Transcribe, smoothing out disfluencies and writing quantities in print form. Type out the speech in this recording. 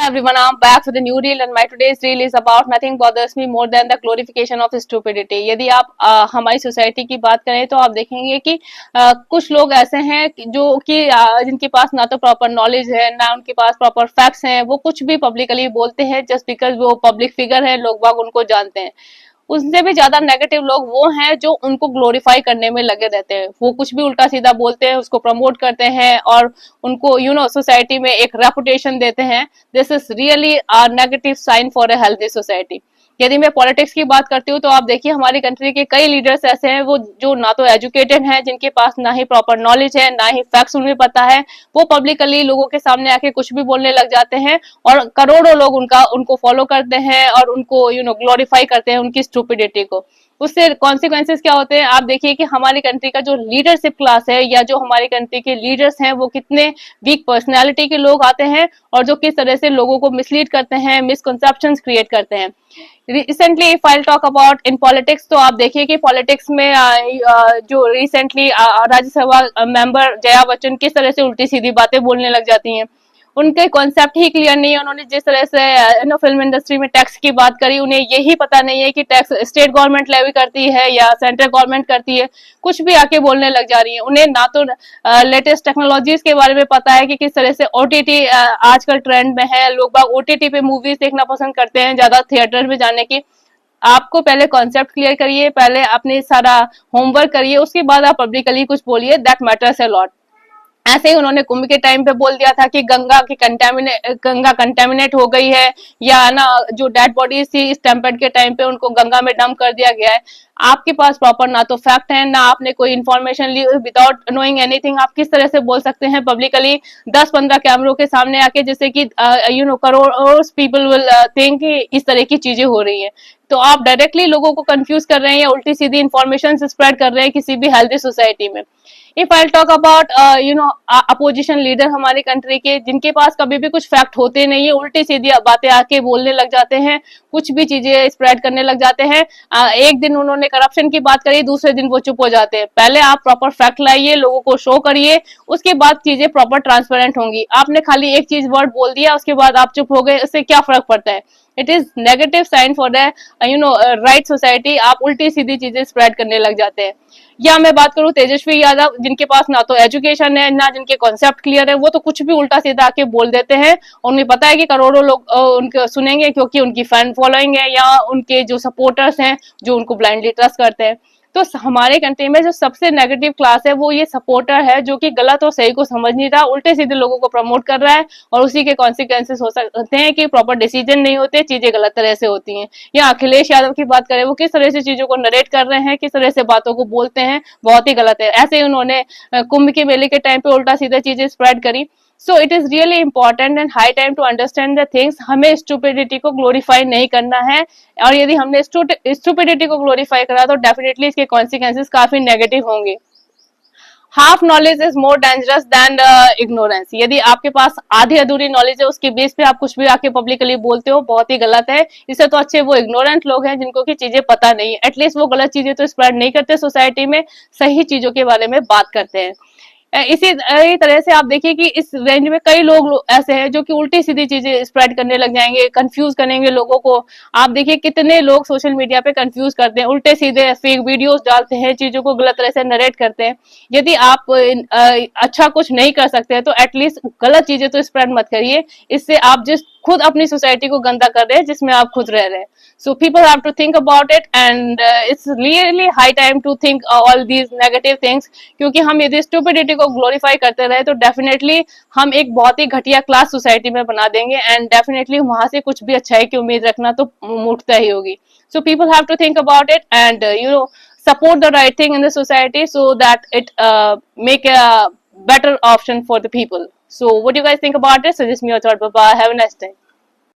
everyone, I'm back with a new reel and my today's reel is about nothing bothers me more than the glorification of stupidity। यदि आप हमारी society की बात करें तो आप देखेंगे कि कुछ लोग ऐसे हैं जो कि जिनके पास ना तो प्रॉपर नॉलेज है ना उनके पास प्रॉपर फैक्ट्स हैं, वो कुछ भी पब्लिकली बोलते हैं जस्ट बिकॉज वो पब्लिक फिगर है, लोग बाग उनको जानते हैं। उससे भी ज्यादा नेगेटिव लोग वो हैं जो उनको ग्लोरीफाई करने में लगे रहते हैं। वो कुछ भी उल्टा सीधा बोलते हैं, उसको प्रमोट करते हैं और उनको सोसाइटी में एक रेपुटेशन देते हैं। This is really a negative sign for a healthy society. यदि मैं पॉलिटिक्स की बात करती हूँ तो आप देखिए हमारी कंट्री के कई लीडर्स ऐसे हैं वो जो ना तो एजुकेटेड हैं, जिनके पास ना ही प्रॉपर नॉलेज है, ना ही फैक्ट्स उन्हें पता है। वो पब्लिकली लोगों के सामने आके कुछ भी बोलने लग जाते हैं और करोड़ों लोग उनको फॉलो करते हैं और उनको ग्लोरीफाई करते हैं उनकी स्टूपिडिटी को। उससे कॉन्सिक्वेंसेस क्या होते हैं आप देखिए कि हमारी कंट्री का जो लीडरशिप क्लास है या जो हमारी कंट्री के लीडर्स हैं वो कितने वीक पर्सनैलिटी के लोग आते हैं और जो किस तरह से लोगों को मिसलीड करते हैं, मिसकंसेप्शंस क्रिएट करते हैं। Recently if I talk about in politics तो आप देखिए कि पॉलिटिक्स में जो रिसेंटली राज्यसभा मेंबर जया बच्चन किस तरह से उल्टी सीधी बातें बोलने लग जाती हैं। उनके कॉन्सेप्ट ही क्लियर नहीं है। उन्होंने जिस तरह से फिल्म इंडस्ट्री में टैक्स की बात करी, उन्हें यही पता नहीं है कि टैक्स स्टेट गवर्नमेंट लेवी करती है या सेंट्रल गवर्नमेंट करती है। कुछ भी आके बोलने लग जा रही है। उन्हें ना तो लेटेस्ट टेक्नोलॉजीज के बारे में पता है कि किस तरह से ओटीटी आजकल ट्रेंड में है। लोग बाग ओटीटी पे मूवीज देखना पसंद करते हैं ज्यादा थिएटर में जाने की। आपको पहले कॉन्सेप्ट क्लियर करिए, पहले अपने सारा होमवर्क करिए, उसके बाद आप पब्लिकली कुछ बोलिए, दैट मैटर्स अ लॉट। ऐसे ही उन्होंने कुंभ के टाइम पे बोल दिया था कि गंगा कंटेमिनेट हो गई है या ना जो डेड बॉडीज थी इस टेम्पेड के टाइम पे उनको गंगा में डंप कर दिया गया है। आपके पास प्रॉपर ना तो फैक्ट है ना आपने कोई इन्फॉर्मेशन ली। विदाउट नोइंग एनीथिंग आप किस तरह से बोल सकते हैं पब्लिकली 10-15 कैमरों के सामने आके, जैसे कि करोड़ पीपल विल थिंक इस तरह की चीजें हो रही है। तो आप डायरेक्टली लोगों को कंफ्यूज कर रहे हैं या उल्टी सीधी इन्फॉर्मेशन स्प्रेड कर रहे हैं किसी भी हेल्दी सोसाइटी में। If I talk about opposition leader हमारी कंट्री के, जिनके पास कभी भी कुछ फैक्ट होते नहीं है, उल्टी सीधी बातें आके बोलने लग जाते हैं, कुछ भी चीजें स्प्रेड करने लग जाते हैं। एक दिन उन्होंने करप्शन की बात करी, दूसरे दिन वो चुप हो जाते हैं। पहले आप प्रॉपर फैक्ट लाइए, लोगों को शो करिए, उसके बाद चीजें प्रॉपर ट्रांसपेरेंट होंगी। आपने खाली एक चीज वर्ड बोल दिया, उसके बाद आप चुप हो गए, इससे क्या फर्क पड़ता है? It is negative sign for the right society. आप उल्टी सीधी चीजें स्प्रेड करने लग जाते हैं। या मैं बात करूं तेजस्वी यादव, जिनके पास ना तो एजुकेशन है ना जिनके कॉन्सेप्ट क्लियर है, वो तो कुछ भी उल्टा सीधा आके बोल देते हैं। उन्हें पता है कि करोड़ों लोग उनको सुनेंगे क्योंकि उनकी फैन फॉलोइंग है या उनके जो सपोर्टर्स हैं जो उनको ब्लाइंडली ट्रस्ट करते हैं। तो हमारे कंट्री में जो सबसे नेगेटिव क्लास है वो ये सपोर्टर है, जो कि गलत और सही को समझ नहीं रहा, उल्टे सीधे लोगों को प्रमोट कर रहा है और उसी के कॉन्सिक्वेंसेस हो सकते हैं कि प्रॉपर डिसीजन नहीं होते, चीजें गलत तरह से होती हैं। या अखिलेश यादव की बात करें, वो किस तरह से चीजों को नरेट कर रहे हैं, किस तरह से बातों को बोलते हैं, बहुत ही गलत है। ऐसे ही उन्होंने कुंभ के मेले के टाइम पे उल्टा सीधा चीजें स्प्रेड करी। So it is really important and high time to understand the things. हमें स्टूपिडिटी को ग्लोरीफाई नहीं करना है और यदि हमने स्टूपिडिटी को ग्लोरीफाई करा तो डेफिनेटली इसके कॉन्सिक्वेंसेस काफी नेगेटिव होंगे। Half knowledge is more dangerous than ignorance. यदि आपके पास आधी अधूरी नॉलेज है, उसके बेस पे आप कुछ भी आके पब्लिकली बोलते हो, बहुत ही गलत है। इससे तो अच्छे वो इग्नोरेंट लोग हैं जिनको की चीजें पता नहीं है। एटलीस्ट वो गलत चीजें तो स्प्रेड नहीं करते सोसाइटी में, सही चीजों के बारे में बात करते हैं। इसी तरह से आप देखिए कि इस रेंज में कई लोग ऐसे हैं जो कि उल्टी सीधी चीजें स्प्रेड करने लग जाएंगे, कंफ्यूज करेंगे लोगों को। आप देखिए कितने लोग सोशल मीडिया पे कंफ्यूज करते हैं, उल्टे सीधे फेक वीडियोस डालते हैं, चीजों को गलत तरह से नरेट करते हैं। यदि आप अच्छा कुछ नहीं कर सकते तो एटलीस्ट गलत चीजें तो स्प्रेड मत करिए। इससे आप जिस खुद अपनी सोसाइटी को गंदा कर रहे हैं जिसमें आप खुद रह रहे हैं। So people have to think about it and it's really high time to think all these negative things. क्योंकि हम यदि स्टूपिडिटी को ग्लोरीफाई करते रहे तो डेफिनेटली हम एक बहुत ही घटिया क्लास सोसाइटी में बना देंगे एंड डेफिनेटली वहां से कुछ भी अच्छाई की उम्मीद रखना तो मूर्खता ही होगी। So people have to think about it and support the right thing in the society so that it make a better option for the people. So what do you guys think about this? Suggest me your thought. Bye bye. Have a nice day.